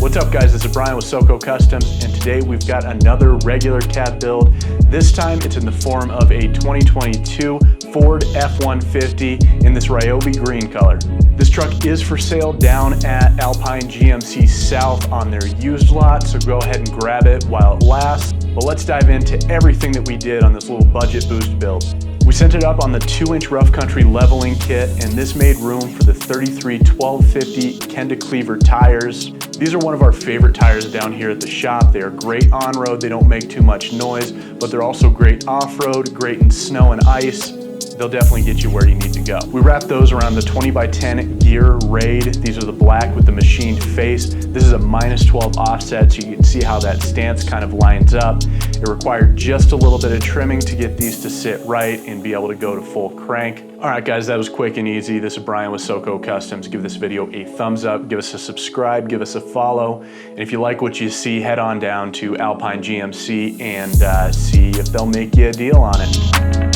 What's up guys, this is Brian with SoCo Customs, and today we've got another regular cab build. This time it's in the form of a 2022 Ford F-150 in this Ryobi green color. This truck is for sale down at Alpine GMC South on their used lot, so go ahead and grab it while it lasts. But let's dive into everything that we did on this little budget boost build. We sent it up on the 2-inch rough country leveling kit, and this made room for the 33 1250 Kenda Klever tires. These are one of our favorite tires down here at the shop. They are great on-road, they don't make too much noise, but they're also great off-road, great in snow and ice. They'll definitely get you where you need to go. We wrapped those around the 20x10 gear raid. These are the black with the machined face. This is a -12 offset, so you can see how that stance kind of lines up. It required just a little bit of trimming to get these to sit right and be able to go to full crank. All right guys, that was quick and easy. This is Brian with SoCo Customs. Give this video a thumbs up, give us a subscribe, give us a follow. And if you like what you see, head on down to Alpine GMC and see if they'll make you a deal on it.